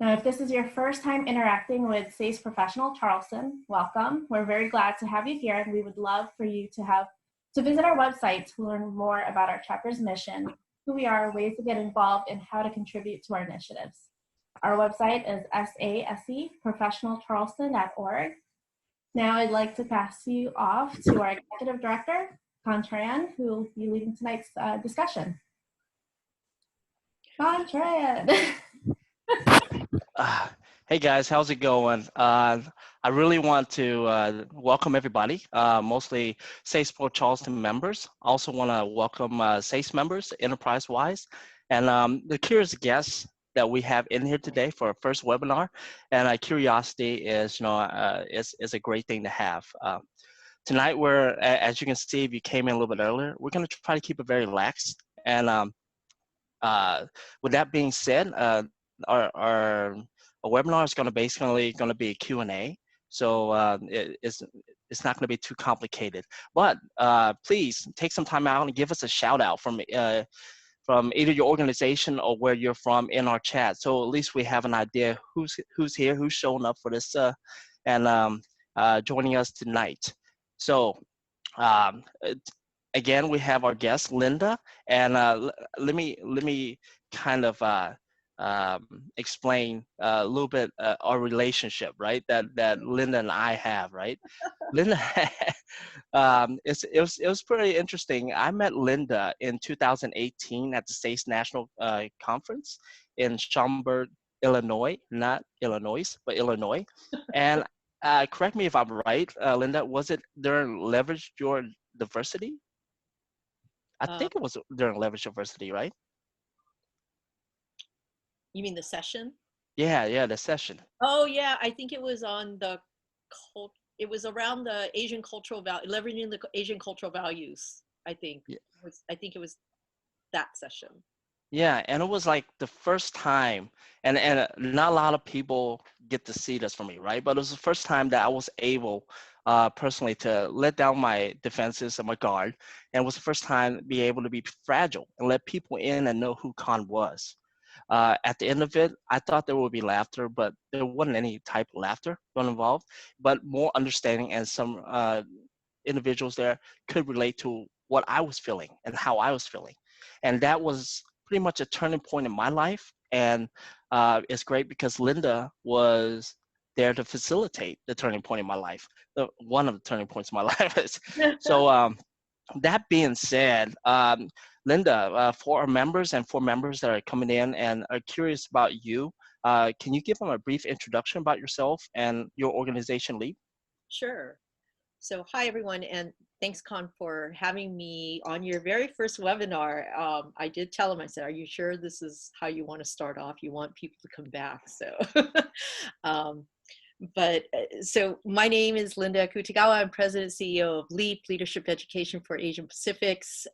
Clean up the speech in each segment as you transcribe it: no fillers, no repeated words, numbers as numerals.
Now, if this is your first time interacting with SASE Professional Charleston, welcome. We're very glad to have you here, and we would love for you to visit our website to learn more about our chapter's mission, who we are, ways to get involved, and how to contribute to our initiatives. Our website is SASE, professionalcharleston.org. Now I'd like to pass you off to our Executive Director, Contran, who will be leading tonight's discussion. Contran. Hey guys, how's it going? I really want to welcome everybody, mostly SASE Pro Charleston members. I also want to welcome SASE members enterprise-wise, and the curious guests that we have in here today for our first webinar. And curiosity is, is a great thing to have. Tonight, as you can see, if you came in a little bit earlier, we're going to try to keep it very relaxed. And with that being said, our webinar is basically going to be a Q&A, so it's not going to be too complicated. But please take some time out and give us a shout out from either your organization or where you're from in our chat, so at least we have an idea who's here, who's showing up for this and joining us tonight. So again, we have our guest Linda, and let me kind of explain a little bit our relationship, right? That Linda and I have, right? Linda, it was pretty interesting. I met Linda in 2018 at the SASE National Conference in Schaumburg, Illinois, not Illinois, but Illinois. And correct me if I'm right, Linda, was it during Leverage Your Diversity? I think it was during Leverage Diversity, right? You mean the session? Yeah, the session. Oh yeah, I think it was on it was around the Asian cultural value, leveraging the Asian cultural values. I think. Yeah. I think it was that session. Yeah, and it was like the first time, and not a lot of people get to see this from me, right? But it was the first time that I was able personally to let down my defenses and my guard, and it was the first time to be able to be fragile and let people in and know who Khan was. At the end of it, I thought there would be laughter, but there wasn't any type of laughter involved, but more understanding, and some individuals there could relate to what I was feeling and how I was feeling. And that was pretty much a turning point in my life. And it's great because Linda was there to facilitate the turning point in my life. One of the turning points in my life is. So that being said, Linda, for our members and for members that are coming in and are curious about you, can you give them a brief introduction about yourself and your organization, LEAP? Sure. So hi, everyone, and thanks, Con, for having me on your very first webinar. I did tell him, I said, are you sure this is how you want to start off? You want people to come back, so. So my name is Linda Akutagawa. I'm President and CEO of LEAP, Leadership Education for Asian Pacifics.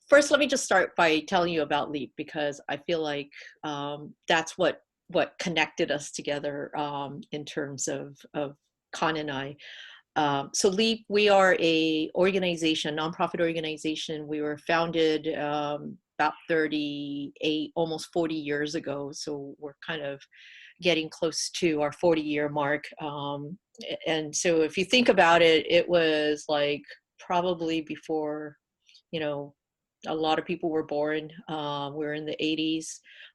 First, let me just start by telling you about LEAP, because I feel like that's what connected us together in terms of Khan and I. So LEAP, we are a organization, nonprofit organization. We were founded about 38, almost 40 years ago. So we're kind of getting close to our 40-year mark. And so if you think about it, it was like probably before, a lot of people were born. We're in the 80s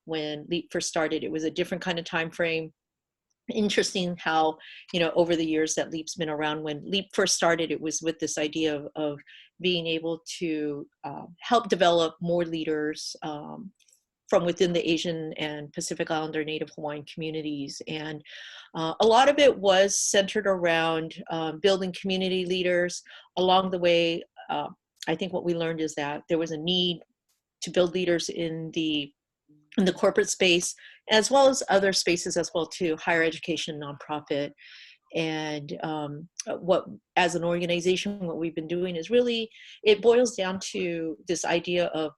when LEAP first started. It was a different kind of time frame. Interesting how, over the years that LEAP's been around. When LEAP first started, it was with this idea of being able to help develop more leaders from within the Asian and Pacific Islander Native Hawaiian communities. And a lot of it was centered around building community leaders. Along the way, I think what we learned is that there was a need to build leaders in the corporate space, as well as other spaces as well too, higher education, nonprofit. And as an organization, what we've been doing is really, it boils down to this idea of,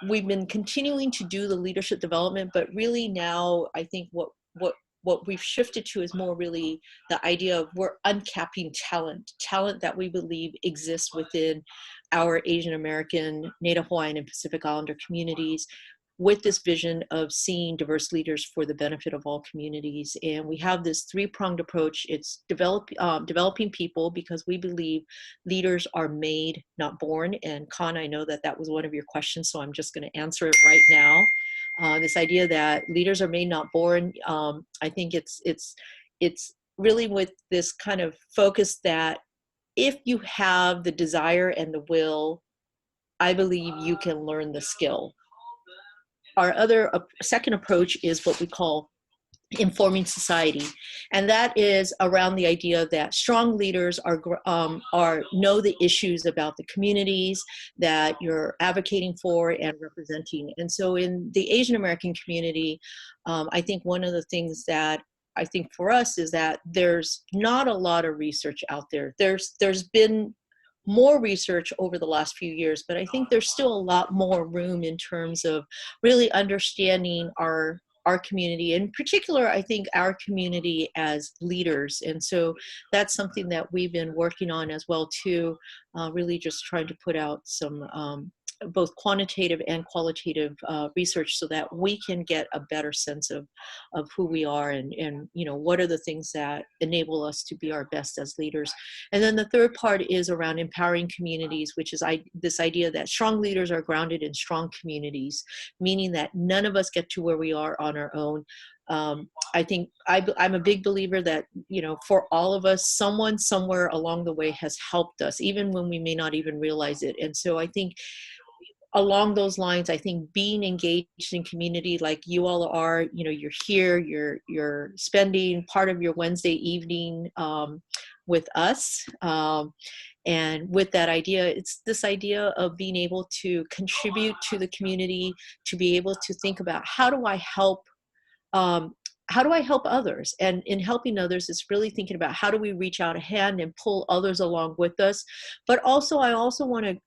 we've been continuing to do the leadership development, but really now I think what we've shifted to is more really the idea of we're uncapping talent that we believe exists within our Asian American, Native Hawaiian, and Pacific Islander communities. with this vision of seeing diverse leaders for the benefit of all communities. And we have this three-pronged approach. It's developing people, because we believe leaders are made, not born. And Con, I know that that was one of your questions, so I'm just going to answer it right now. This idea that leaders are made, not born. I think it's really with this kind of focus that if you have the desire and the will, I believe you can learn the skill. Our second approach is what we call informing society, and that is around the idea that strong leaders know the issues about the communities that you're advocating for and representing. And so in the Asian American community, I think one of the things that I think for us is that there's not a lot of research out there. There's been more research over the last few years, but I think there's still a lot more room in terms of really understanding our community, in particular, I think our community as leaders. And so that's something that we've been working on as well too, really just trying to put out some both quantitative and qualitative research so that we can get a better sense of who we are and you know, what are the things that enable us to be our best as leaders. And then the third part is around empowering communities, which is this idea that strong leaders are grounded in strong communities, meaning that none of us get to where we are on our own. I think I'm a big believer that, you know, for all of us, someone somewhere along the way has helped us, even when we may not even realize it. And so I think along those lines, I think being engaged in community like you all are, you know, you're here, you're spending part of your Wednesday evening with us. And with that idea, it's this idea of being able to contribute to the community, to be able to think about how do I help others? And in helping others, it's really thinking about how do we reach out a hand and pull others along with us. But also, I also want to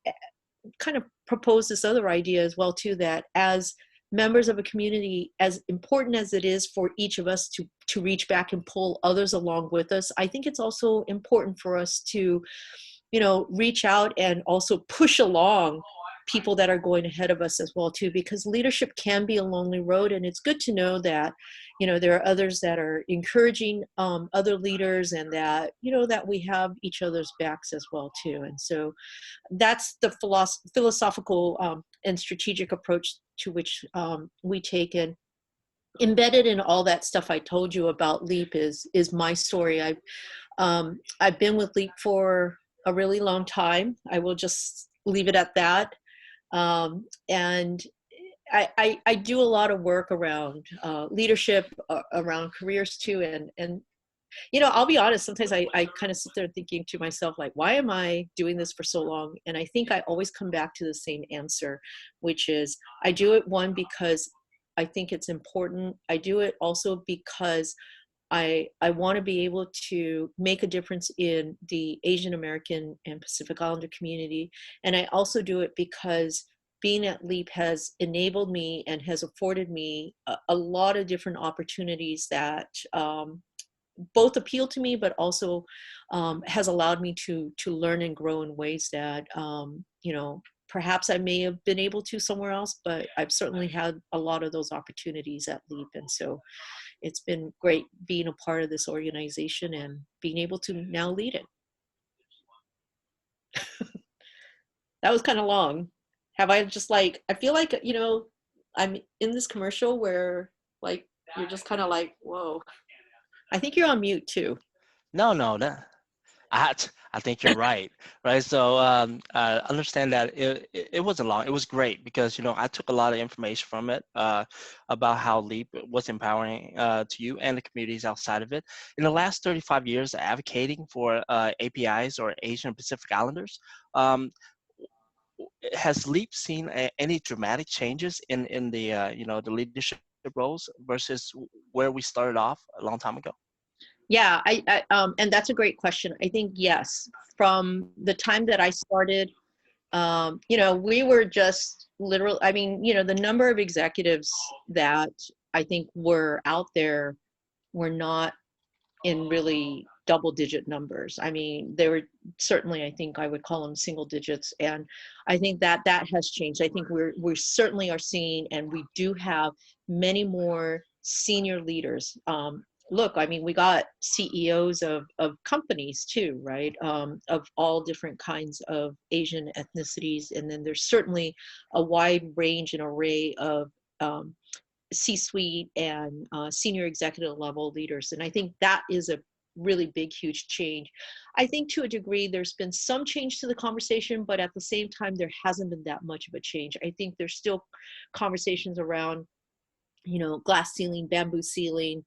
kind of propose this other idea as well too, that as members of a community, as important as it is for each of us to reach back and pull others along with us, I think it's also important for us to, you know, reach out and also push along people that are going ahead of us as well too, because leadership can be a lonely road. And it's good to know that, you know, there are others that are encouraging other leaders, and that, you know, that we have each other's backs as well too. And so that's the philosophical and strategic approach to which we take. And embedded in all that stuff I told you about LEAP is my story. I've been with LEAP for a really long time. I will just leave it at that. And I do a lot of work around leadership, around careers too. And, you know, I'll be honest, sometimes I kind of sit there thinking to myself, like, why am I doing this for so long? And I think I always come back to the same answer, which is I do it, one, because I think it's important. I do it also because I want to be able to make a difference in the Asian American and Pacific Islander community. And I also do it because being at LEAP has enabled me and has afforded me a lot of different opportunities that both appeal to me, but also has allowed me to learn and grow in ways that, you know, perhaps I may have been able to somewhere else, but I've certainly had a lot of those opportunities at LEAP. And so it's been great being a part of this organization and being able to now lead it. That was kind of long. Have I just like, I feel like, you know, I'm in this commercial where like, you're just kind of like, whoa. I think you're on mute too. No, I think you're right. So understand that it wasn't long. It was great because, you know, I took a lot of information from it about how LEAP was empowering to you and the communities outside of it. In the last 35 years, advocating for APIs or Asian Pacific Islanders, has LEAP seen any dramatic changes in the you know, the leadership roles versus where we started off a long time ago? Yeah, and that's a great question. I think, yes, from the time that I started, you know, we were just literal. I mean, you know, the number of executives that I think were out there were not in really double-digit numbers. I mean, they were certainly, I think I would call them single digits, and I think that that has changed. I think we certainly are seeing, and we do have many more senior leaders. Look, I mean, we got CEOs of companies too, right? Of all different kinds of Asian ethnicities, and then there's certainly a wide range and array of C-suite and senior executive level leaders. And I think that is a really big, huge change. I think to a degree, there's been some change to the conversation, but at the same time, there hasn't been that much of a change. I think there's still conversations around, you know, glass ceiling, bamboo ceiling,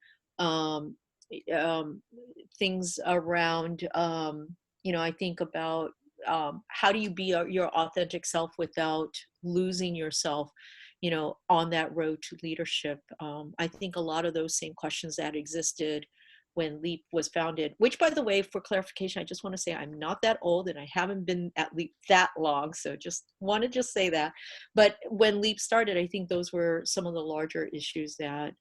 things around, you know, I think about how do you be your authentic self without losing yourself, you know, on that road to leadership. I think a lot of those same questions that existed when LEAP was founded, which, by the way, for clarification, I just want to say I'm not that old and I haven't been at LEAP that long. So just want to just say that. But when LEAP started, I think those were some of the larger issues that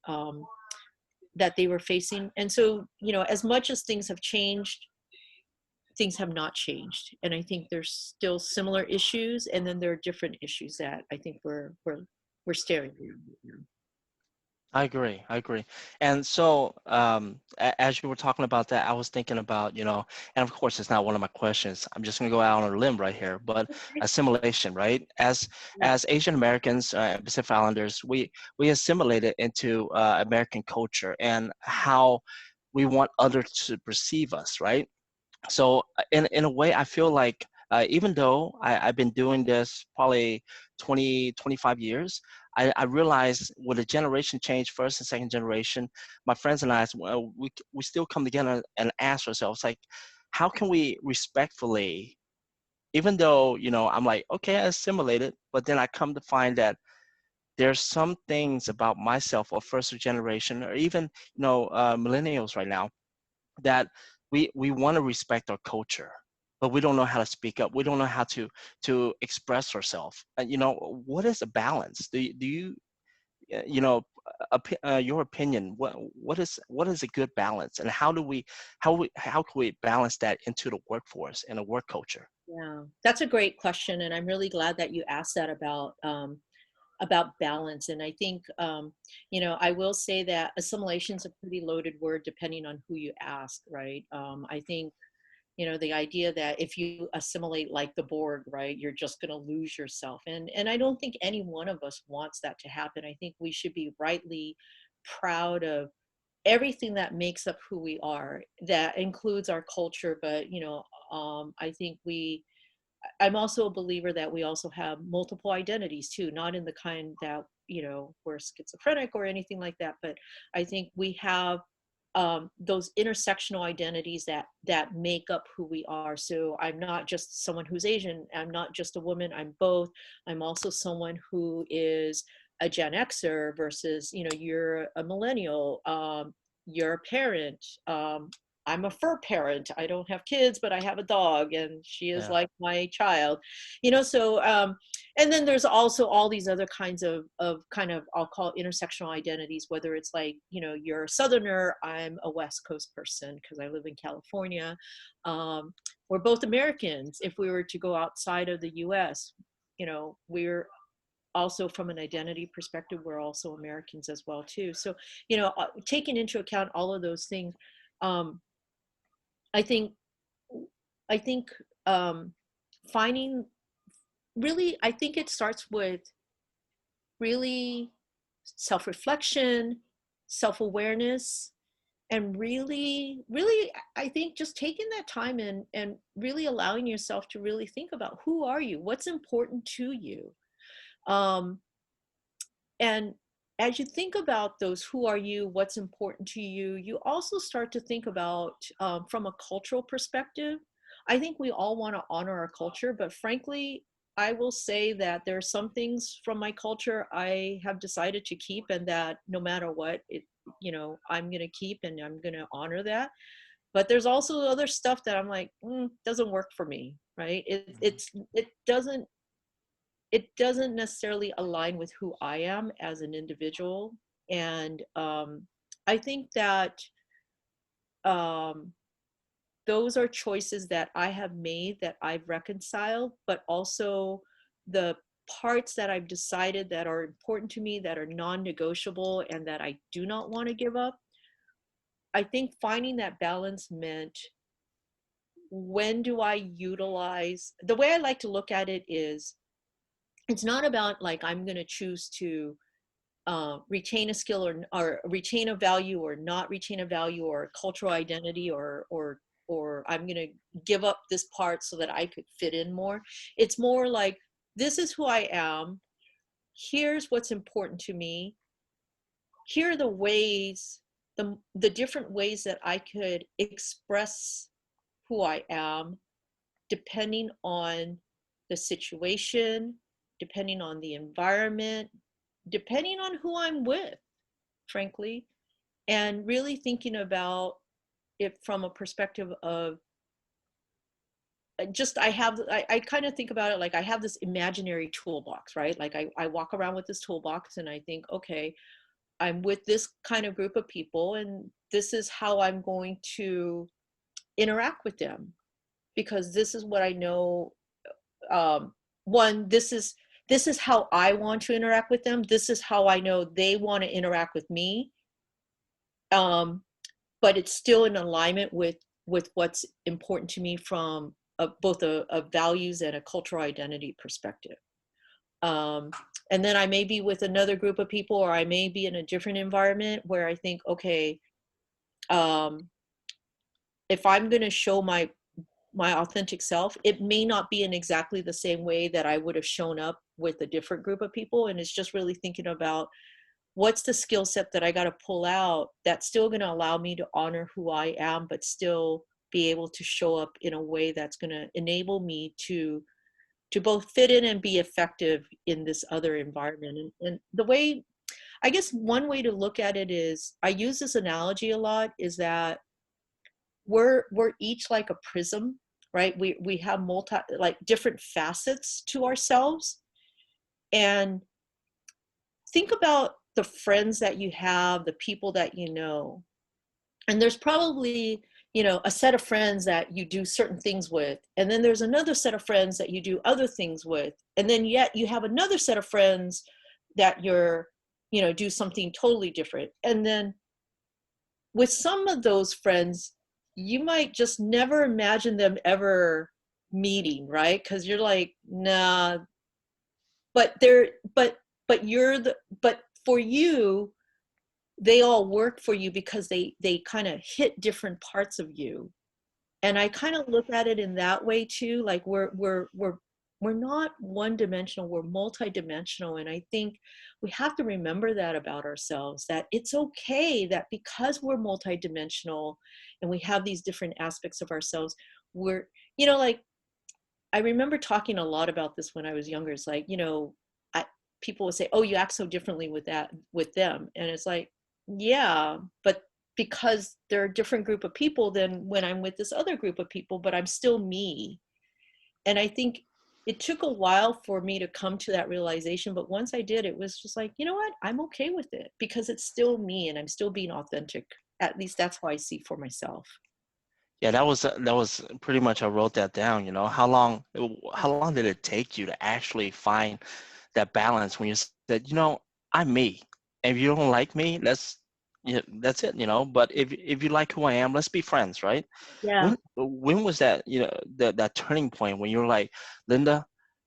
that they were facing. And so, you know, as much as things have changed, things have not changed. And I think there's still similar issues. And then there are different issues that I think we're staring at. I agree. I agree. And so, as you were talking about that, I was thinking about, you know, and of course, it's not one of my questions. I'm just going to go out on a limb right here, but assimilation, right? As Asian Americans and Pacific Islanders, we assimilated into American culture and how we want others to perceive us, right? So in a way, I feel like even though I've been doing this probably 25 years, I realized with the generation change, first and second generation, my friends and I, well, we still come together and ask ourselves, like, how can we respectfully, even though, you know, I'm like, okay, I assimilated, but then I come to find that there's some things about myself or first generation, or even, you know, millennials right now, that we want to respect our culture, but we don't know how to speak up. We don't know how to express ourselves. You know, what is a balance? Do you you know, your opinion? What is a good balance, and how can we balance that into the workforce and the work culture? Yeah, that's a great question, and I'm really glad that you asked that about balance. And I think, you know, I will say that assimilation is a pretty loaded word depending on who you ask, right? I think, you know, the idea that if you assimilate like the Borg, right, you're just going to lose yourself. And I don't think any one of us wants that to happen. I think we should be rightly proud of everything that makes up who we are. That includes our culture, but, you know, I think I'm also a believer that we also have multiple identities too, not in the kind that, you know, we're schizophrenic or anything like that, but I think we have those intersectional identities that make up who we are. So I'm not just someone who's Asian. I'm not just a woman. I'm both. I'm also someone who is a Gen Xer versus, you know, you're a millennial. You're a parent. I'm a fur parent. I don't have kids, but I have a dog, and she is Yeah. like my child, you know. So, and then there's also all these other kinds of kind of, I'll call intersectional identities. Whether it's like, you know, you're a Southerner, I'm a West Coast person because I live in California. We're both Americans. If we were to go outside of the U.S., you know, we're also, from an identity perspective, we're also Americans as well too. So, you know, taking into account all of those things. I think finding, really, I think it starts with really self-reflection, self-awareness, and really, I think just taking that time and really allowing yourself to really think about, who are you? What's important to you? And as you think about those, who are you, what's important to you, you also start to think about, from a cultural perspective. I think we all want to honor our culture, but frankly, I will say that there are some things from my culture I have decided to keep, and that no matter what, you know, I'm going to keep and I'm going to honor that. But there's also other stuff that I'm like, doesn't work for me, right? It doesn't necessarily align with who I am as an individual. And I think that those are choices that I have made that I've reconciled, but also the parts that I've decided that are important to me, that are non-negotiable and that I do not want to give up. I think finding that balance meant, when do I utilize, the way I like to look at it is, it's not about like, I'm going to choose to retain a skill or retain a value or not retain a value or a cultural identity or I'm going to give up this part so that I could fit in more. It's more like, this is who I am. Here's what's important to me. Here are the ways, the different ways that I could express who I am, depending on the situation, depending on the environment, depending on who I'm with, frankly, and really thinking about it from a perspective of just, I kind of think about it like I have this imaginary toolbox, right? Like I walk around with this toolbox and I think, okay, I'm with this kind of group of people and this is how I'm going to interact with them, because this is what I know. One, this is how I want to interact with them. This is how I know they want to interact with me. But it's still in alignment with what's important to me from both a values and a cultural identity perspective. And then I may be with another group of people, or I may be in a different environment where I think, okay, if I'm going to show my authentic self, it may not be in exactly the same way that I would have shown up with a different group of people. And it's just really thinking about, what's the skill set that I got to pull out that's still going to allow me to honor who I am, but still be able to show up in a way that's going to enable me to both fit in and be effective in this other environment. And the way, I guess one way to look at it is, I use this analogy a lot, is that we're each like a prism, right? We have like different facets to ourselves. And think about the friends that you have, the people that you know. And there's probably, a set of friends that you do certain things with. And then there's another set of friends that you do other things with. And then yet you have another set of friends that you're, do something totally different. And then with some of those friends, you might just never imagine them ever meeting, right? Because you're like, nah, but for you, they all work for you because they kind of hit different parts of you. And I kind of look at it in that way too. Like we're not one dimensional, we're multidimensional. And I think we have to remember that about ourselves, that it's okay that because we're multidimensional and we have these different aspects of ourselves, we're, like, I remember talking a lot about this when I was younger. It's like, people would say, oh, you act so differently with them. And it's like, yeah, but because they're a different group of people than when I'm with this other group of people, but I'm still me. And I think it took a while for me to come to that realization. But once I did, it was just like, you know what, I'm okay with it because it's still me and I'm still being authentic. At least that's how I see for myself. Yeah, that was pretty much, I wrote that down. How long did it take you to actually find that balance when you said, I'm me. And if you don't like me, that's it, But if you like who I am, let's be friends, right? Yeah. When was that, that turning point when you're like, Linda,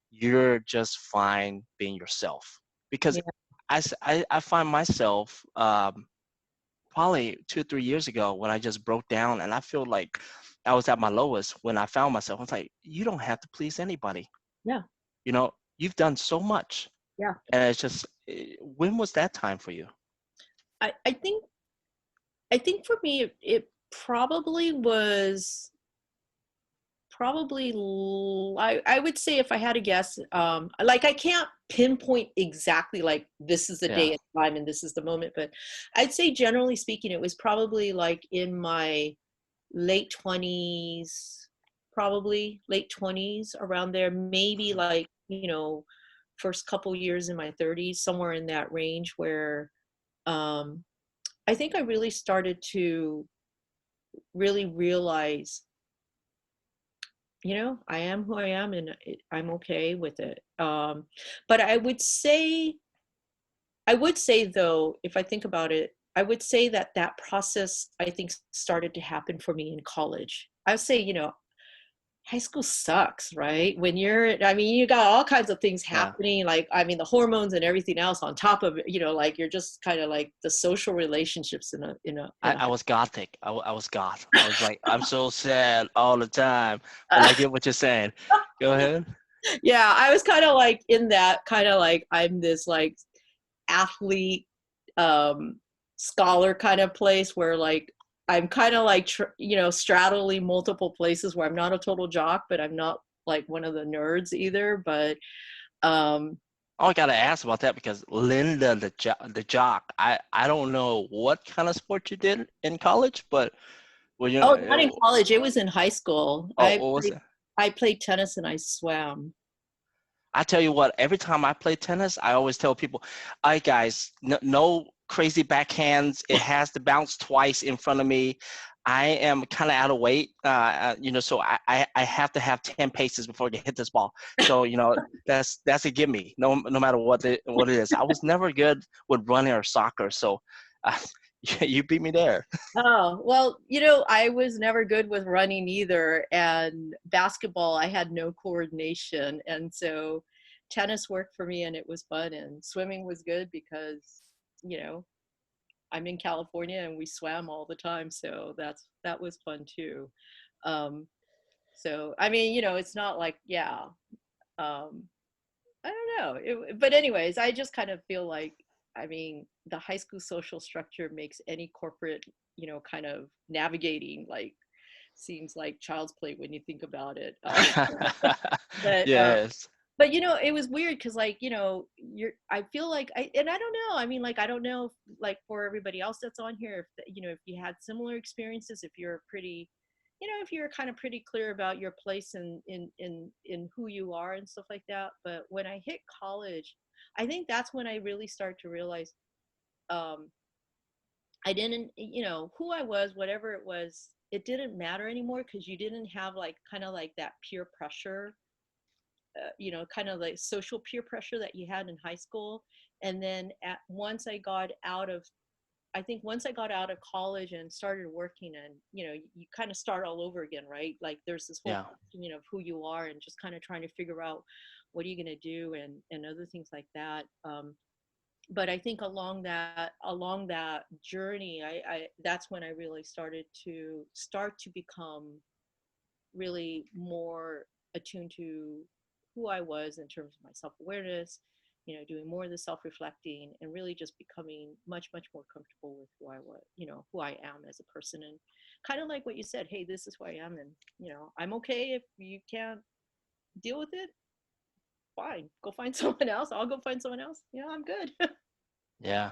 you're just fine being yourself? Because Yeah. I find myself probably 2 or 3 years ago when I just broke down, and I feel like I was at my lowest when I found myself. I was like, you don't have to please anybody. Yeah. You've done so much. Yeah. And it's just, when was that time for you? I think for me, it probably was I would say, if I had to guess, like I can't pinpoint exactly like this is the day and time and this is the moment, but I'd say generally speaking, it was probably like in my late 20s, probably late 20s, around there, maybe like, first couple years in my 30s, somewhere in that range, where I think I really started to really realize you know, I am who I am, and I'm okay with it. But I would say though, if I think about it, I would say that that process, I think, started to happen for me in college. I would say, you know, high school sucks, right? When you're, I mean, you got all kinds of things Yeah. happening, like, I mean, the hormones and everything else on top of it, you know, like you're just kind of like the social relationships in a I was gothic. I was goth. I was like, I'm so sad all the time. But I get what you're saying. Go ahead. yeah, I was kind of like in that kind of like, I'm this like athlete, um, scholar kind of place where like I'm kind of like you know, straddling multiple places where I'm not a total jock, but I'm not like one of the nerds either. But um, Oh, I gotta ask about that because Linda, the jock. I don't know what kind of sport you did in college, but well, you oh, not in know, college. It was in high school. oh, what was it? I played tennis and I swam. I tell you what, every time I play tennis, I always tell people, all right, guys, no crazy backhands. It has to bounce twice in front of me. I am kind of out of weight, you know, so I have to have 10 paces before I can hit this ball. So, you know, that's a gimme, no matter what it is. I was never good with running or soccer, so uh, you beat me there. Oh, well, you know, I was never good with running either. And basketball, I had no coordination. And so tennis worked for me and it was fun. And swimming was good because, you know, I'm in California and we swam all the time. So that was fun too. Um, so, I mean, you know, it's not like, yeah, um, I don't know. But anyways, I just kind of feel like, I mean, the high school social structure makes any corporate, you know, kind of navigating like seems like child's play when you think about it. But Yes. but you know, it was weird because like, you know, I feel like and I don't know. I mean, like I don't know if, like for everybody else that's on here, if you know, if you had similar experiences, if you're pretty, you know, if you're kind of pretty clear about your place in who you are and stuff like that. But when I hit college, I think that's when I really start to realize um I didn't, you know, who I was, whatever it was, it didn't matter anymore because you didn't have like kind of like that peer pressure, you know, kind of like social peer pressure that you had in high school. And then once I got out of, I think once I got out of college and started working, and you know, you kind of start all over again, right? Like there's this whole Yeah. question, you know, of who you are and just kind of trying to figure out what are you going to do and other things like that. But I think along that journey, I that's when I really start to become really more attuned to who I was in terms of my self-awareness, you know, doing more of the self-reflecting and really just becoming much, much more comfortable with who I was, you know, who I am as a person. And kind of like what you said, hey, this is who I am. And, you know, I'm okay if you can't deal with it, fine. Go find someone else. I'll go find someone else. You know, I'm good. Yeah.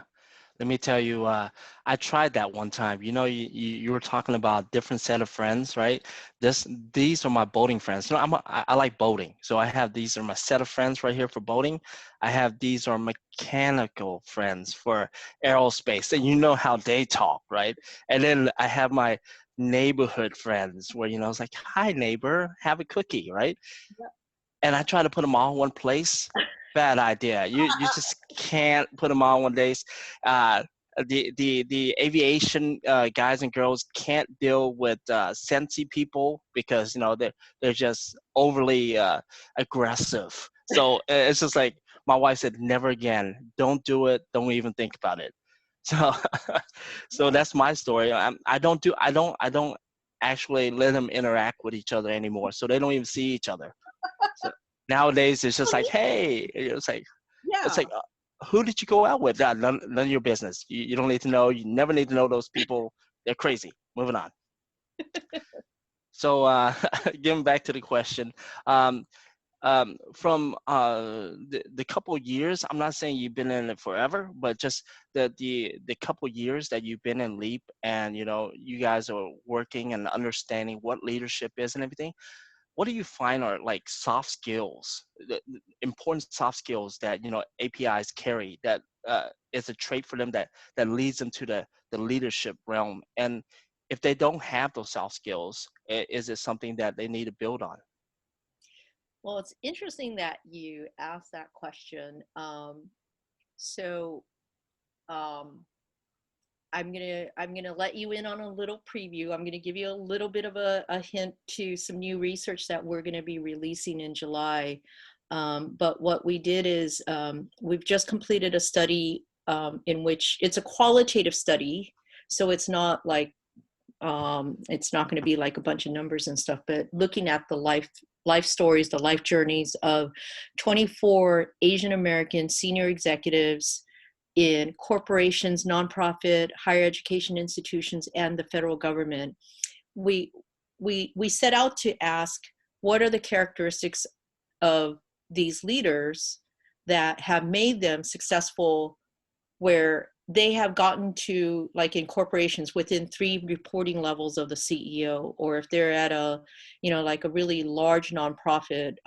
Let me tell you, I tried that one time. You know, you were talking about different set of friends, right? These are my boating friends. You know, I like boating, so I have these are my set of friends right here for boating. I have these are mechanical friends for aerospace, and you know how they talk, right? And then I have my neighborhood friends where you know it's like, hi neighbor, have a cookie, right? And I try to put them all in one place. Bad idea. You just can't put them all in one place. Uh, the aviation guys and girls can't deal with Sensi people because you know they're just overly aggressive. So it's just like my wife said, never again. Don't do it. Don't even think about it. So so that's my story. I don't actually let them interact with each other anymore. So they don't even see each other. So nowadays it's just like, hey, it's Yeah. like, who did you go out with? None of your business. You don't need to know. You never need to know those people. They're crazy. Moving on. So getting back to the question, um, from the couple years, I'm not saying you've been in it forever, but just the couple years that you've been in Leap, and you know you guys are working and understanding what leadership is and everything. What do you find are like soft skills, the important soft skills that you know APIs carry that is a trait for them that leads them to the leadership realm? And if they don't have those soft skills, is it something that they need to build on? Well, it's interesting that you asked that question. So I'm gonna let you in on a little preview. I'm gonna give you a little bit of a hint to some new research that we're gonna be releasing in July. But what we did is we've just completed a study in which it's a qualitative study, so it's not like it's not going to be like a bunch of numbers and stuff, but looking at the life stories, the life journeys of 24 Asian American senior executives in corporations, nonprofit, higher education institutions, and the federal government. We set out to ask, what are the characteristics of these leaders that have made them successful, where they have gotten to, like in corporations, within 3 reporting levels of the CEO, or if they're at a, like a really large nonprofit,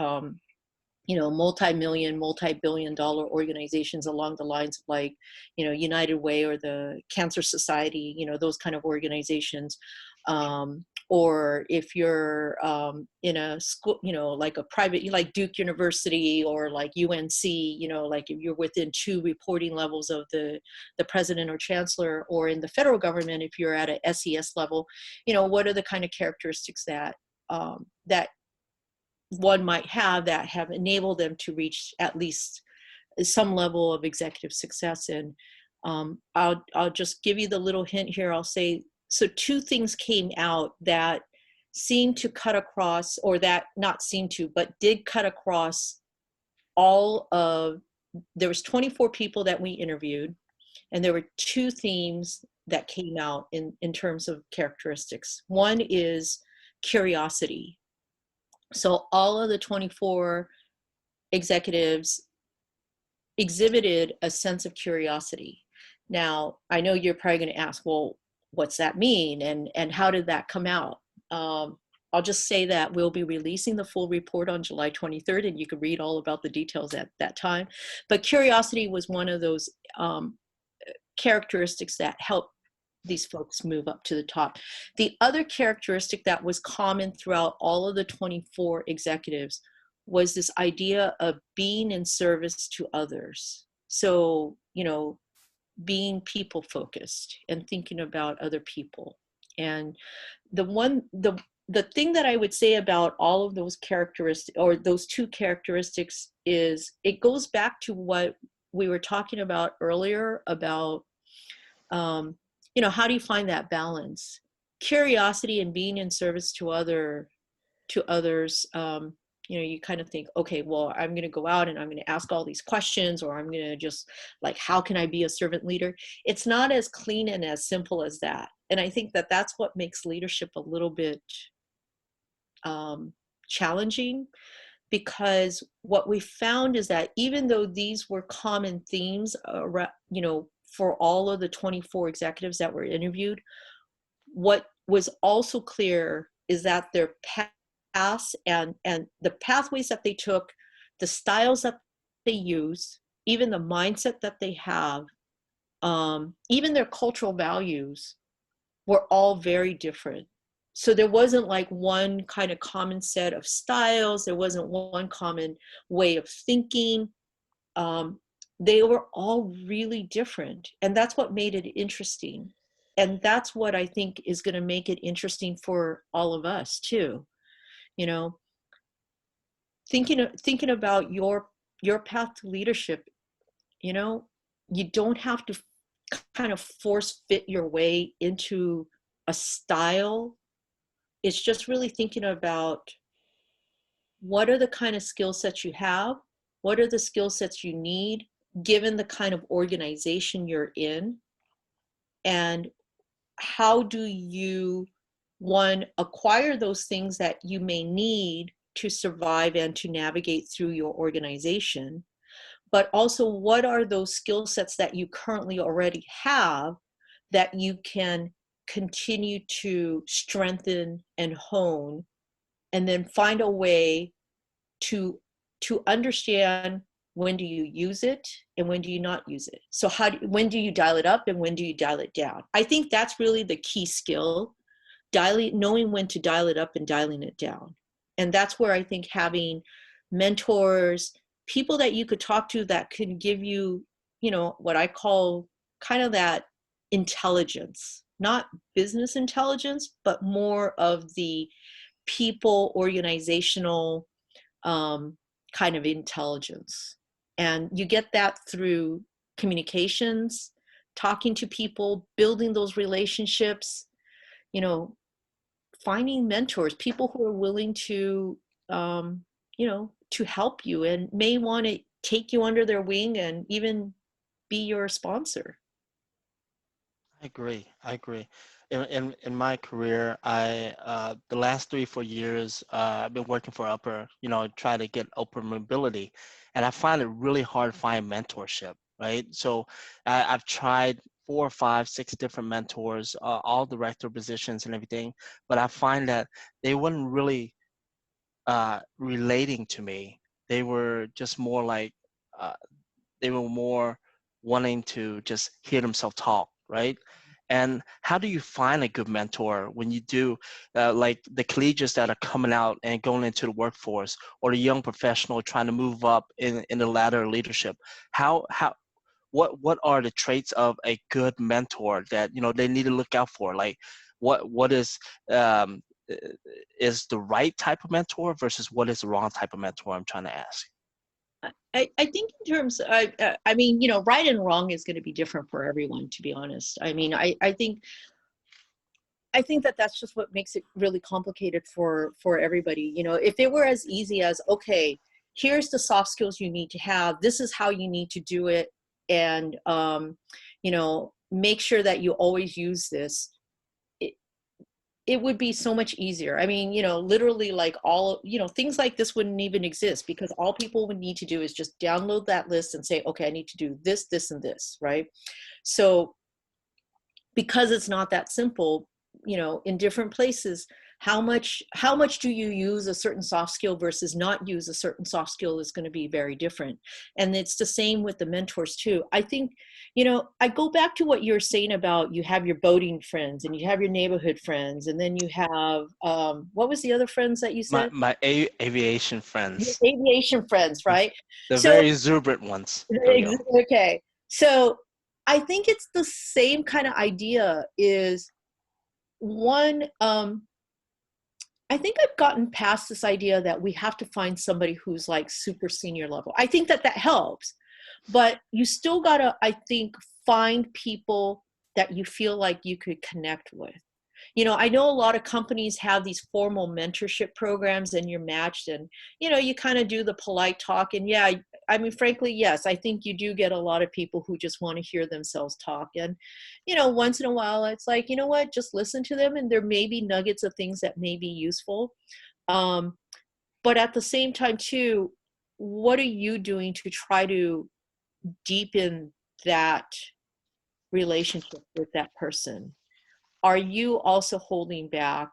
multi-million, multi-billion dollar organizations along the lines of like, United Way or the Cancer Society, those kind of organizations. Or if you're in a school, like a private, like Duke University or like UNC, like if you're within 2 reporting levels of the president or chancellor, or in the federal government, if you're at a SES level, what are the kind of characteristics that that one might have that have enabled them to reach at least some level of executive success. And I'll just give you the little hint here. I'll say, so 2 things came out that seemed to cut across, or that not seemed to, but did cut across all of, there was 24 people that we interviewed, and there were 2 themes that came out in terms of characteristics. One is curiosity. So all of the 24 executives exhibited a sense of curiosity. Now, I know you're probably going to ask, well, what's that mean? And how did that come out? I'll just say that we'll be releasing the full report on July 23rd, and you can read all about the details at that time. But curiosity was one of those characteristics that helped these folks move up to the top. The other characteristic that was common throughout all of the 24 executives was this idea of being in service to others. So, being people focused and thinking about other people. And the thing that I would say about all of those characteristics, or those 2 characteristics, is it goes back to what we were talking about earlier about how do you find that balance? Curiosity and being in service to others, you kind of think, okay, well, I'm going to go out and I'm going to ask all these questions, or I'm going to just like, how can I be a servant leader? It's not as clean and as simple as that. And I think that that's what makes leadership a little bit challenging, because what we found is that even though these were common themes, for all of the 24 executives that were interviewed, what was also clear is that their paths and the pathways that they took, the styles that they use, even the mindset that they have, even their cultural values were all very different. So there wasn't like one kind of common set of styles. There wasn't one common way of thinking. They were all really different. And that's what made it interesting. And that's what I think is going to make it interesting for all of us too. Thinking about your path to leadership, you don't have to kind of force fit your way into a style. It's just really thinking about, what are the kind of skill sets you have? What are the skill sets you need, given the kind of organization you're in? And how do you, one, acquire those things that you may need to survive and to navigate through your organization? But also, what are those skill sets that you currently already have that you can continue to strengthen and hone, and then find a way to understand, when do you use it and when do you not use it? So when do you dial it up and when do you dial it down? I think that's really the key skill, knowing when to dial it up and dialing it down. And that's where I think having mentors, people that you could talk to that could give you, you know, what I call kind of that intelligence, not business intelligence, but more of the people organizational kind of intelligence. And you get that through communications, talking to people, building those relationships, you know, finding mentors, people who are willing to, you know, to help you and may want to take you under their wing and even be your sponsor. I agree. I agree. In my career, I the last 3-4 years, I've been working for upper, try to get upper mobility, and I find it really hard to find mentorship, right? So I've tried 4, 5, 6 different mentors, all director positions and everything, but I find that they weren't really relating to me. They were just more like uh, they were more wanting to just hear themselves talk, right? And how do you find a good mentor when you do, like the collegiates that are coming out and going into the workforce, or the young professional trying to move up in the ladder of leadership? What are the traits of a good mentor that they need to look out for? Like, what um, is the right type of mentor versus what is the wrong type of mentor? I'm trying to ask. I think in terms, I mean, you know, right and wrong is going to be different for everyone, to be honest. I mean, I think that that's just what makes it really complicated for everybody. You know, if it were as easy as, okay, here's the soft skills you need to have, this is how you need to do it, and you know, make sure that you always use this, it would be so much easier. I mean, you know, literally, like, all, you know, things like this wouldn't even exist, because all people would need to do is just download that list and say, okay, I need to do this, this, and this, right? So because it's not that simple, you know, in different places, how much do you use a certain soft skill versus not use a certain soft skill is going to be very different. And it's the same with the mentors too. I think, you know, I go back to what you're saying about, you have your boating friends and you have your neighborhood friends, and then you have what was the other friends that you said? My aviation Your friends, aviation friends, right? the So very exuberant ones. There we go. okay, so I think it's the same kind of idea. Is one, I think I've gotten past this idea that we have to find somebody who's like super senior level. I think that helps, but you still gotta, I think, find people that you feel like you could connect with. You know, I know a lot of companies have these formal mentorship programs, and you're matched, and, you know, you kind of do the polite talk. And yeah, I mean, frankly, yes, I think you do get a lot of people who just want to hear themselves talk. And, you know, once in a while, it's like, you know what, just listen to them, and there may be nuggets of things that may be useful. But at the same time too, what are you doing to try to deepen that relationship with that person? Are you also holding back?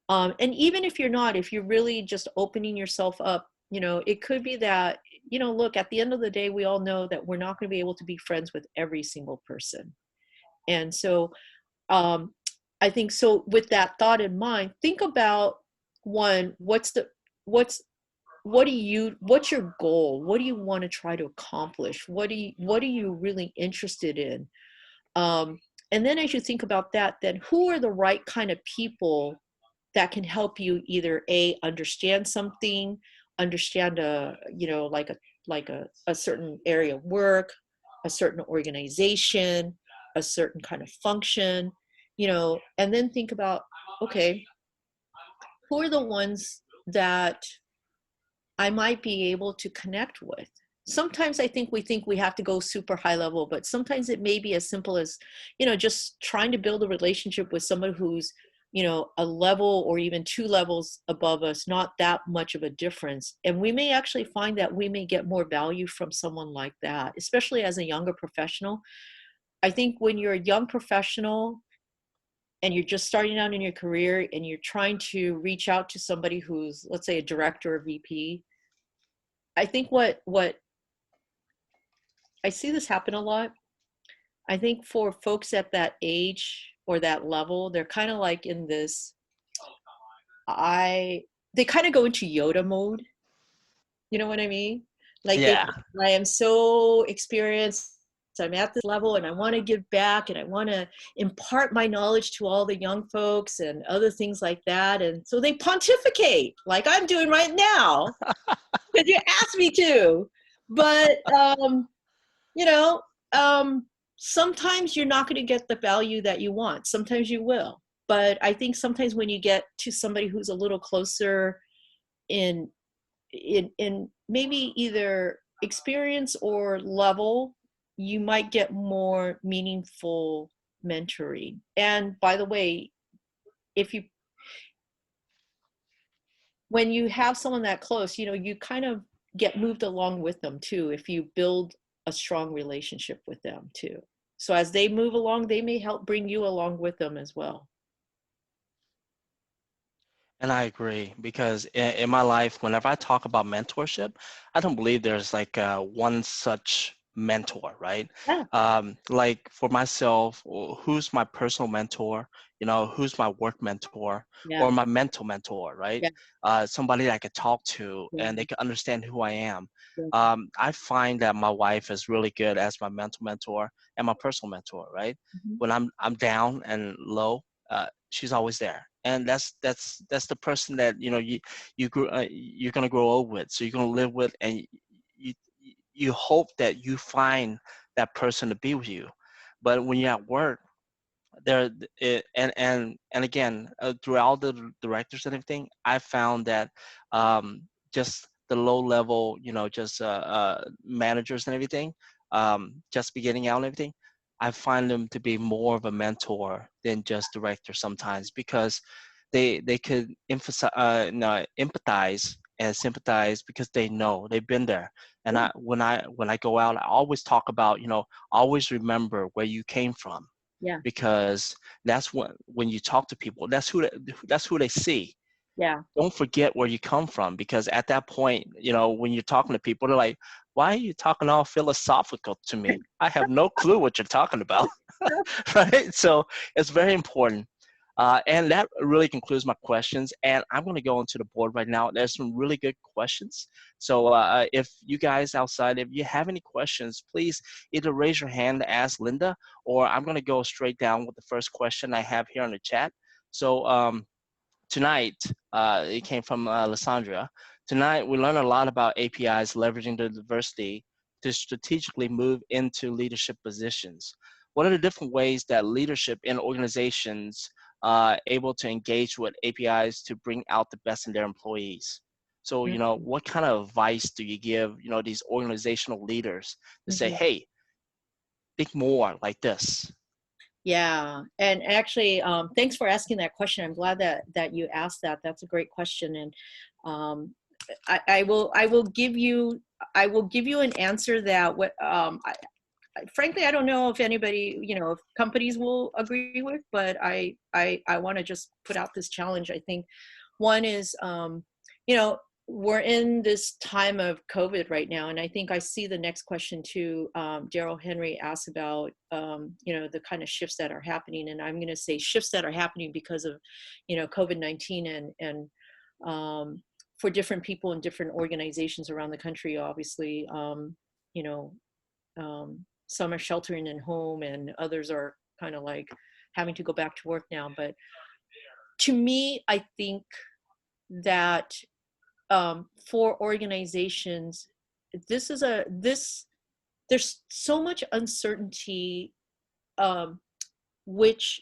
And even if you're not, if you're really just opening yourself up, you know, it could be that, you know, look, at the end of the day, we all know that we're not going to be able to be friends with every single person. And so I think, so with that thought in mind, think about, one, what's your goal? What do you want to try to accomplish? What are you really interested in? And then as you think about that, then who are the right kind of people that can help you either understand something, understand you know, like a certain area of work, a certain organization, a certain kind of function, you know, and then think about, okay, who are the ones that I might be able to connect with? Sometimes I think we have to go super high level, but sometimes it may be as simple as, you know, just trying to build a relationship with someone who's, you know, a level or even 2 levels above us, not that much of a difference. And we may actually find that we may get more value from someone like that, especially as a younger professional. I think when you're a young professional and you're just starting out in your career and you're trying to reach out to somebody who's, let's say, a director or VP, I think what I see this happen a lot. I think for folks at that age or that level, they're kind of like in this, they kind of go into Yoda mode. You know what I mean? Like Yeah. I am so experienced. I'm at this level and I want to give back and I want to impart my knowledge to all the young folks and other things like that. And so they pontificate like I'm doing right now because you asked me to. But, you know, sometimes you're not going to get the value that you want. Sometimes you will. But I think sometimes when you get to somebody who's a little closer in maybe either experience or level, you might get more meaningful mentoring. And by the way, when you have someone that close, you kind of get moved along with them too, if you build a strong relationship with them too. So as they move along, they may help bring you along with them as well. And I agree because in my life, whenever I talk about mentorship, I don't believe there's like one such mentor, right? Yeah. Like for myself, who's my personal mentor? Who's my work mentor Yeah. or my mental mentor, right? Yeah. Somebody that I could talk to Yeah. and they can understand who I am. Yeah. I find that my wife is really good as my mental mentor and my personal mentor, right? Mm-hmm. When I'm down and low, she's always there, and that's the person that you're gonna grow old with, so you're gonna live with, and you you hope that you find that person to be with you. But when you're at work, and again, throughout the directors and everything, I found that just the low level, just managers and everything, just beginning out and everything, I find them to be more of a mentor than just director sometimes, because they could emphasize, no, empathize and sympathize because they've been there. And when I go out, I always talk about, always remember where you came from, Yeah. because that's when you talk to people, that's who they see. Yeah. Don't forget where you come from, because at that point, when you're talking to people, they're like, why are you talking all philosophical to me? I have no clue what you're talking about. Right? So it's very important. And that really concludes my questions. And I'm going to go into the board right now. There's some really good questions. So if you guys outside, if you have any questions, please either raise your hand to ask Linda, or I'm going to go straight down with the first question I have here in the chat. So tonight, it came from Lysandra. Tonight, we learned a lot about APIs leveraging the diversity to strategically move into leadership positions. What are the different ways that leadership in organizations able to engage with APIs to bring out the best in their employees? So, what kind of advice do you give, these organizational leaders to say, hey, think more like this? Yeah, and actually, thanks for asking that question. I'm glad that you asked that. That's a great question, and I will give you an answer that frankly, I don't know if anybody, if companies will agree with, but I want to just put out this challenge. I think one is, we're in this time of COVID right now, and I think I see the next question too. Daryl Henry asked about, the kind of shifts that are happening, and I'm going to say shifts that are happening because of, COVID-19 and for different people in different organizations around the country, obviously, some are sheltering in home and others are kind of like having to go back to work now. But to me, I think that for organizations, there's so much uncertainty, which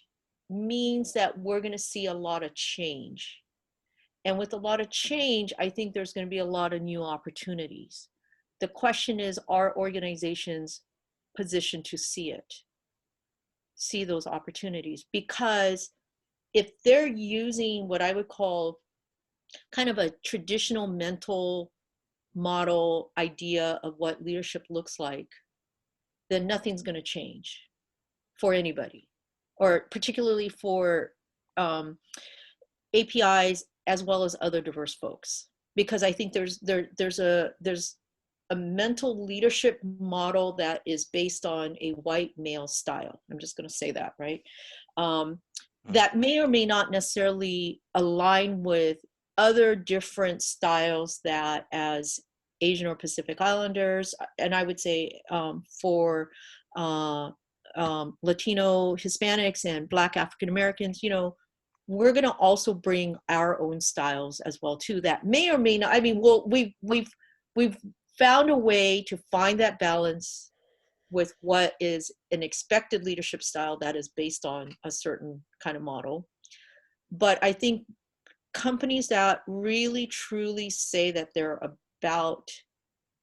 means that we're going to see a lot of change. And with a lot of change, I think there's going to be a lot of new opportunities. The question is, are organizations positioned to see those opportunities? Because if they're using what I would call kind of a traditional mental model idea of what leadership looks like, then nothing's going to change for anybody, or particularly for APIs as well as other diverse folks. Because I think there's a mental leadership model that is based on a white male style. I'm just going to say that, right? That may or may not necessarily align with other different styles that as Asian or Pacific Islanders, and I would say for Latino, Hispanics, and Black African Americans, you know, we're going to also bring our own styles as well too. That may or may not. I mean, we've found a way to find that balance with what is an expected leadership style that is based on a certain kind of model. But I think companies that really truly say that they're about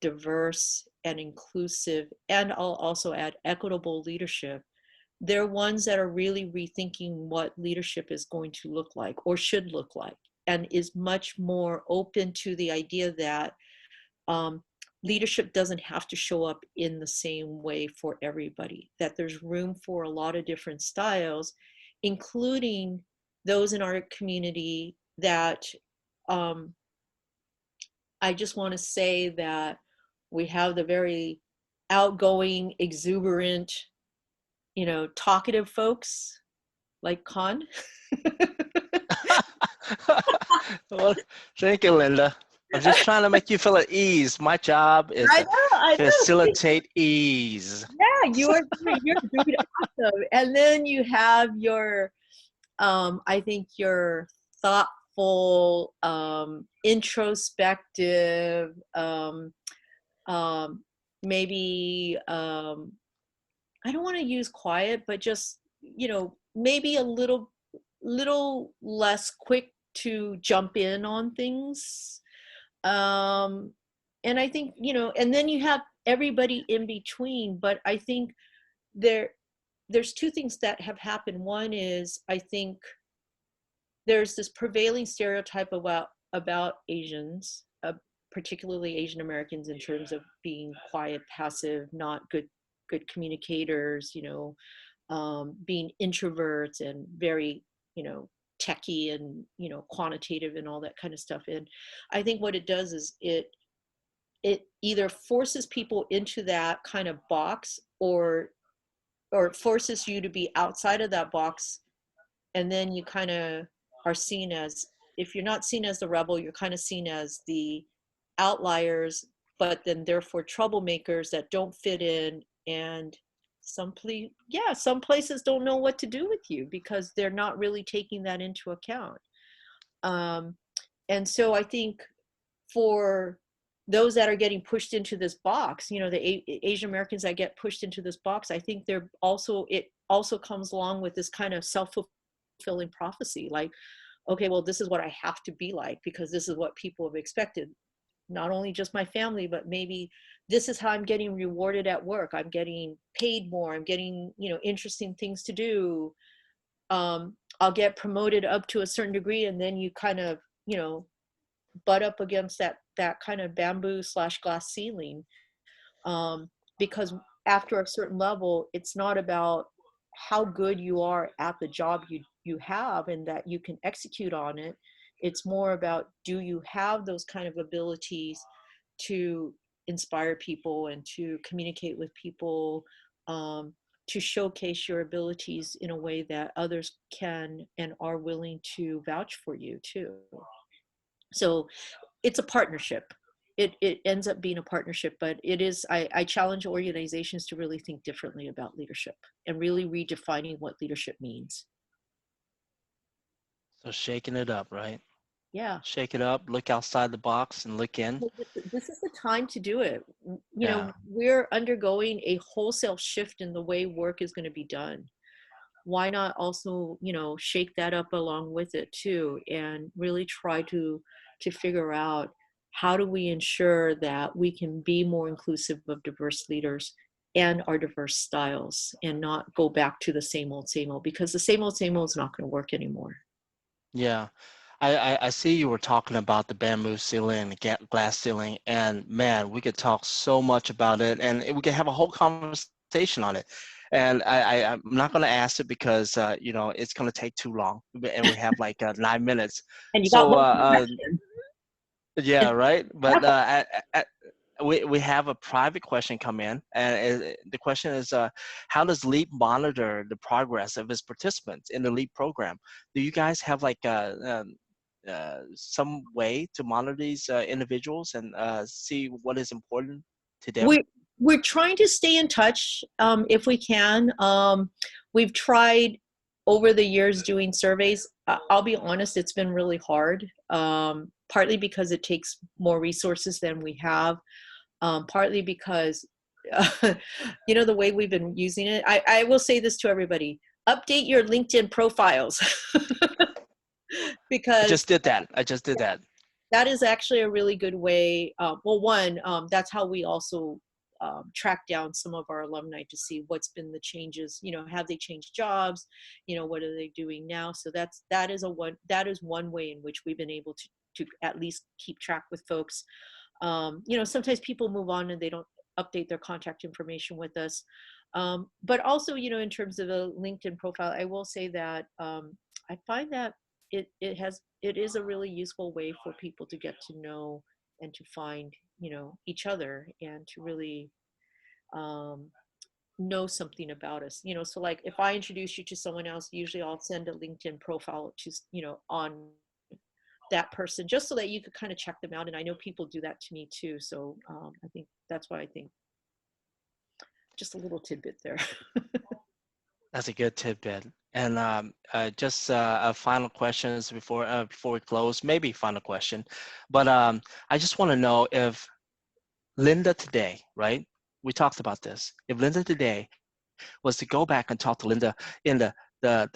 diverse and inclusive, and I'll also add equitable leadership, they're ones that are really rethinking what leadership is going to look like or should look like, and is much more open to the idea that leadership doesn't have to show up in the same way for everybody, that there's room for a lot of different styles, including those in our community that I just want to say that we have the very outgoing, exuberant, you know, talkative folks like Khan. Well, thank you, Linda. I'm just trying to make you feel at ease. My job is I to know. facilitate ease. Yeah, you're doing awesome. And then you have your, I think your thoughtful, introspective, maybe, I don't want to use quiet, but just, you know, maybe a little less quick to jump in on things. And I think, you know, and then you have everybody in between, but I think there's two things that have happened. One is, I think there's this prevailing stereotype about Asians, particularly Asian Americans, in terms of being quiet, passive, not good communicators, you know, being introverts and very, you know, techie and, you know, quantitative and all that kind of stuff. And I think what it does is it either forces people into that kind of box, or it forces you to be outside of that box, and then you kind of are seen as, if you're not seen as the rebel, you're kind of seen as the outliers, but then therefore troublemakers that don't fit in. And some places don't know what to do with you because they're not really taking that into account. And so I think for those that are getting pushed into this box, you know, the Asian Americans that get pushed into this box, I think it also comes along with this kind of self-fulfilling prophecy, like, okay, well, this is what I have to be like because this is what people have expected. Not only just my family, but maybe this is how I'm getting rewarded at work. I'm getting paid more. I'm getting, you know, interesting things to do. I'll get promoted up to a certain degree, and then you kind of, you know, butt up against that kind of bamboo / glass ceiling, because after a certain level, it's not about how good you are at the job you have and that you can execute on it. It's more about, do you have those kind of abilities to inspire people and to communicate with people, to showcase your abilities in a way that others can and are willing to vouch for you too. So it's a partnership. It ends up being a partnership, but it is, I challenge organizations to really think differently about leadership and really redefining what leadership means. So shaking it up, right? Yeah. Shake it up, look outside the box and look in. This is the time to do it. You Yeah. know, we're undergoing a wholesale shift in the way work is going to be done. Why not also, you know, shake that up along with it too, and really try to figure out, how do we ensure that we can be more inclusive of diverse leaders and our diverse styles, and not go back to the same old, because the same old is not going to work anymore. Yeah. I see you were talking about the bamboo ceiling and the glass ceiling, and man, we could talk so much about it, and we could have a whole conversation on it. And I'm not going to ask it because, you know, it's going to take too long, and we have like 9 minutes. And you So, got yeah, right. But we have a private question come in, and the question is, how does LEAP monitor the progress of its participants in the LEAP program? Do you guys have like some way to monitor these individuals and see what is important to them? We're trying to stay in touch if we can. We've tried over the years doing surveys. I'll be honest, it's been really hard, partly because it takes more resources than we have, partly because, you know, the way we've been using it. I will say this to everybody: update your LinkedIn profiles. Because I just did that. that is actually a really good way. Well, one, that's how we also track down some of our alumni to see what's been the changes. You know, have they changed jobs? You know, what are they doing now? So that is one way in which we've been able to at least keep track with folks. You know, sometimes people move on and they don't update their contact information with us. But also, you know, in terms of a LinkedIn profile, I will say that I find that it is a really useful way for people to get to know and to find, you know, each other and to really know something about us. You know, so like if I introduce you to someone else, usually I'll send a LinkedIn profile to, you know, on that person, just so that you could kind of check them out. And I know people do that to me too. So I think that's why I think just a little tidbit there. That's a good tidbit. And just final questions before we close. Maybe final question, but I just want to know if Linda today, right? We talked about this. If Linda today was to go back and talk to Linda in the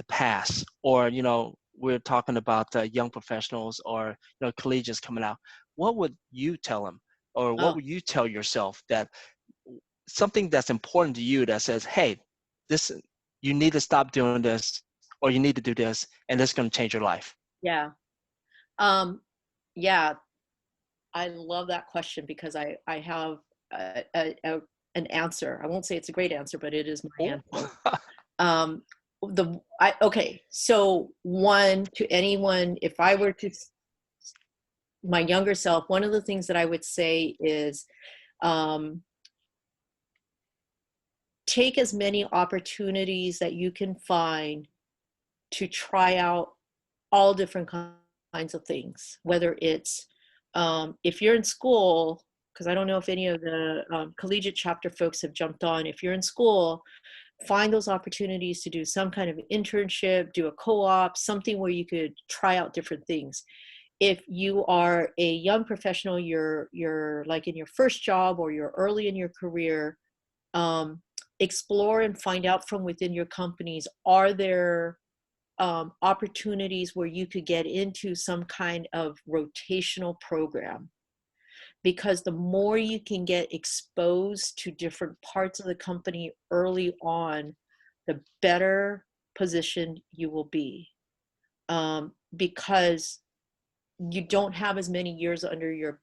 past, or you know, we're talking about young professionals or you know collegians coming out, what would you tell them, or what Oh, would you tell yourself that something that's important to you that says, hey, this you need to stop doing this, or you need to do this, and this is going to change your life? yeah. Yeah, I love that question because I have an answer. I won't say it's a great answer, but it is my Oh. answer. Okay, so one, to anyone, if I were to, my younger self, one of the things that I would say is take as many opportunities that you can find to try out all different kinds of things, whether it's if you're in school, because I don't know if any of the collegiate chapter folks have jumped on. If you're in school, find those opportunities to do some kind of internship, do a co-op, something where you could try out different things. If you are a young professional, you're like in your first job or you're early in your career, explore and find out from within your companies, are there opportunities where you could get into some kind of rotational program? Because the more you can get exposed to different parts of the company early on, the better positioned you will be. Because you don't have as many years under your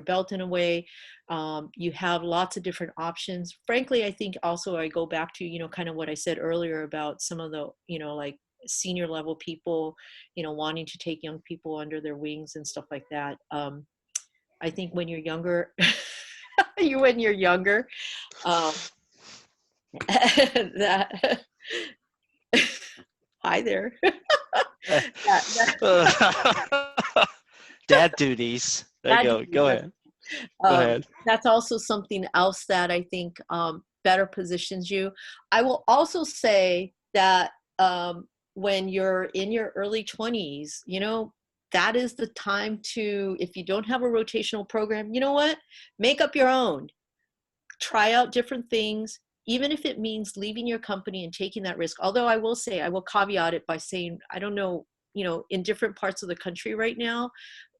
belt in a way. You have lots of different options. Frankly, I think also I go back to, you know, kind of what I said earlier about some of the, you know, like senior level people, you know, wanting to take young people under their wings and stuff like that. I think when you're younger, when you're younger, that, hi there. Dad duties. There you go. Go ahead. Go ahead. That's also something else that I think better positions you. I will also say that when you're in your early 20s, you know, that is the time to, if you don't have a rotational program, you know what? Make up your own. Try out different things, even if it means leaving your company and taking that risk. Although I will say, I will caveat it by saying, I don't know, you know, in different parts of the country right now,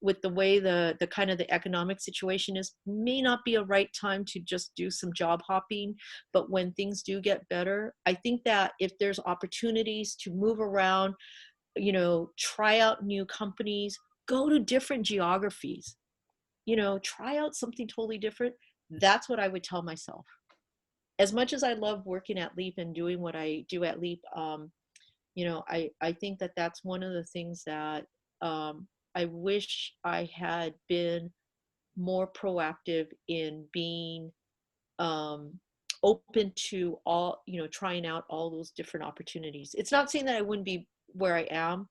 with the way the kind of the economic situation is, may not be a right time to just do some job hopping. But when things do get better, I think that if there's opportunities to move around, you know, try out new companies, go to different geographies, you know, try out something totally different. That's what I would tell myself. As much as I love working at Leap and doing what I do at Leap, you know, I think that that's one of the things that I wish I had been more proactive in being open to all, you know, trying out all those different opportunities. It's not saying that I wouldn't be where I am,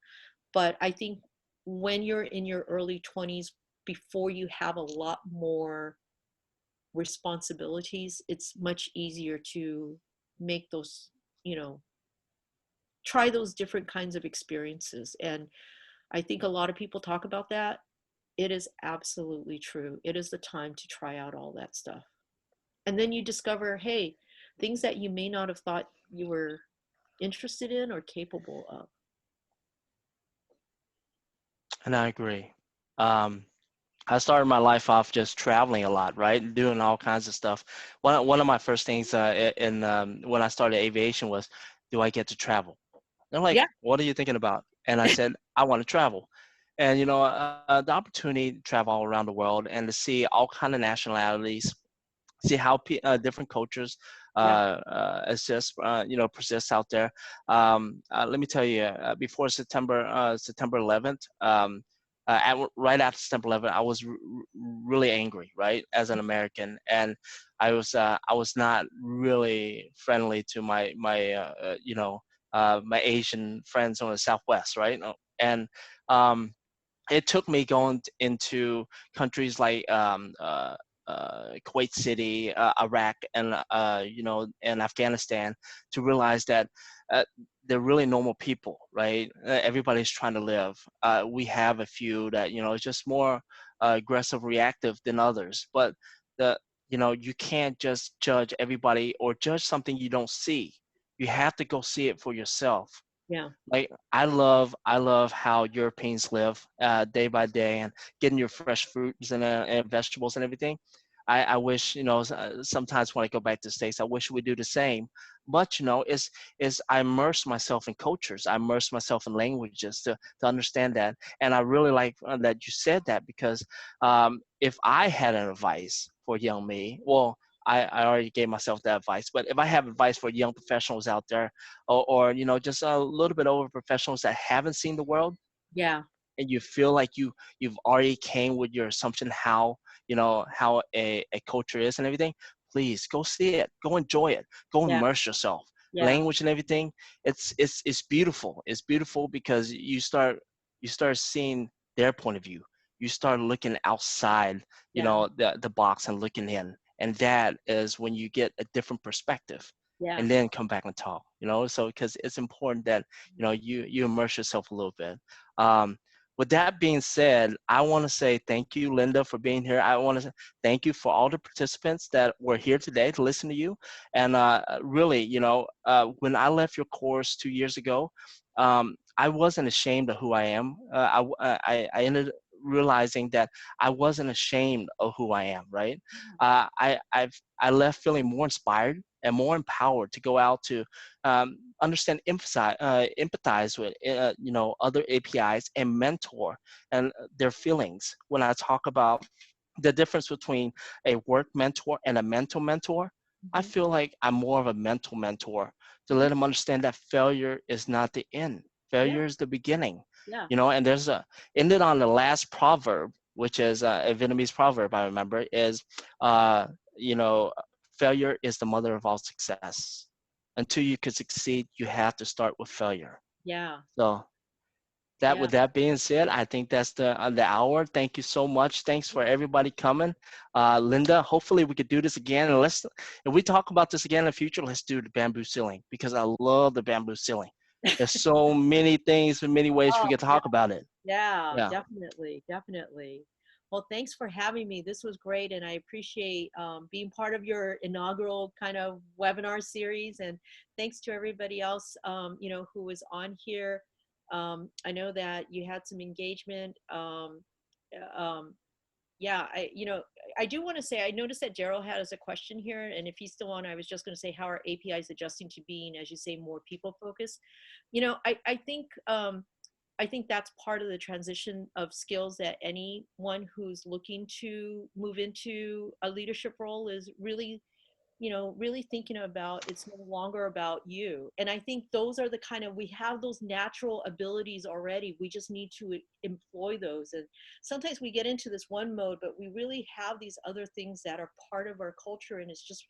but I think when you're in your early 20s, before you have a lot more responsibilities, it's much easier to make those, you know, try those different kinds of experiences. And I think a lot of people talk about that. It is absolutely true. It is the time to try out all that stuff. And then you discover, hey, things that you may not have thought you were interested in or capable of. And I agree. Um, I started my life off just traveling a lot, right? Doing all kinds of stuff. One of my first things in when I started aviation was, do I get to travel? They're like, Yeah, what are you thinking about? And I said, I want to travel. And you know, the opportunity to travel all around the world and to see all kind of nationalities, see how different cultures yeah, exist, you know, persist out there. Let me tell you, before September 11th, right after September 11th, I was really angry, right, as an American, and I was not really friendly to you know, my Asian friends on the Southwest, right, and um, it took me going into countries like Kuwait City, Iraq, and you know, and Afghanistan to realize that uh, they're really normal people, right? Everybody's trying to live. We have a few that, you know, it's just more aggressive, reactive than others, but the you know, you can't just judge everybody or judge something you don't see. You have to go see it for yourself. yeah, Like I love how Europeans live day by day and getting your fresh fruits and vegetables and everything. I wish, you know, sometimes when I go back to the States, I wish we do the same. But you know, is I immerse myself in cultures, I immerse myself in languages to understand that. And I really like that you said that because if I had an advice for young me, well, I already gave myself that advice. But if I have advice for young professionals out there, or you know, just a little bit over professionals that haven't seen the world, yeah, and you feel like you've already came with your assumption how, you know, how a culture is and everything, please go see it, go enjoy it, go yeah, immerse yourself. yeah, Language and everything, it's beautiful. It's beautiful because you start seeing their point of view. You start looking outside, you yeah, know, the box and looking in, and that is when you get a different perspective, yeah. and then come back and talk, you know. So because it's important that, you know, you immerse yourself a little bit. um, with that being said, I want to say thank you, Linda, for being here. I want to thank you for all the participants that were here today to listen to you. And really, you know, when I left your course 2 years ago, I wasn't ashamed of who I am. I ended realizing that I wasn't ashamed of who I am, right? I left feeling more inspired and more empowered to go out to understand, empathize with you know, other APIs and mentor and their feelings. When I talk about the difference between a work mentor and a mental mentor, I Mhm, feel like I'm more of a mental mentor to mhm. let them understand that failure is not the end. Yeah, Failure is the beginning, yeah, you know. And there's a ended on the last proverb, which is a Vietnamese proverb I remember, is uh, you know, failure is the mother of all success. Until you can succeed, you have to start with failure. yeah, So that, yeah, with that being said, I think that's the hour. Thank you so much. Thanks for everybody coming. Linda, hopefully we could do this again. And let's, if we talk about this again in the future, let's do the bamboo ceiling because I love the bamboo ceiling. There's so many things and many ways we oh, can yeah, talk about it. yeah, Yeah. definitely, definitely. Well, thanks for having me. This was great, and I appreciate being part of your inaugural kind of webinar series. And thanks to everybody else, you know, who was on here. I know that you had some engagement. Um, yeah, you know, I do want to say, I noticed that Gerald has a question here, and if he's still on, I was just going to say, how are APIs adjusting to being, as you say, more people focused? You know, I think that's part of the transition of skills that anyone who's looking to move into a leadership role is really, you know, really thinking about. It's no longer about you. And I think those are the kind of, we have those natural abilities already. We just need to employ those. And sometimes we get into this one mode, but we really have these other things that are part of our culture. And it's just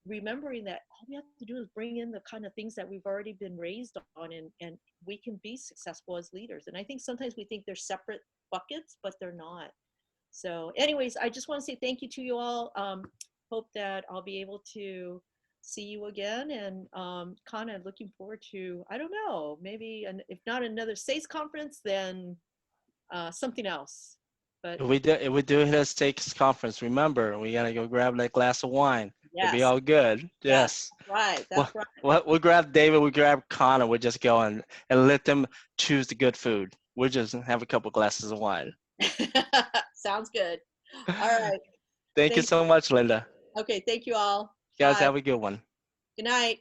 remembering that all we have to do is bring in the kind of things that we've already been raised on, and we can be successful as leaders. And I think sometimes we think they're separate buckets, but they're not. So anyways, I just want to say thank you to you all. Hope that I'll be able to see you again, and kind of looking forward to, I don't know, maybe if not another SASE conference, then something else. But If we do hit a SASE conference, remember, we gotta go grab that glass of wine. It'll be yes, all good. Yes. that's right, that's right. We'll grab David, we grab Connor, we'll just go and let them choose the good food. We'll just have a couple glasses of wine. Sounds good. All right. Thank you so much, Linda. Okay, thank you all. You guys Bye. have a good one. Good night.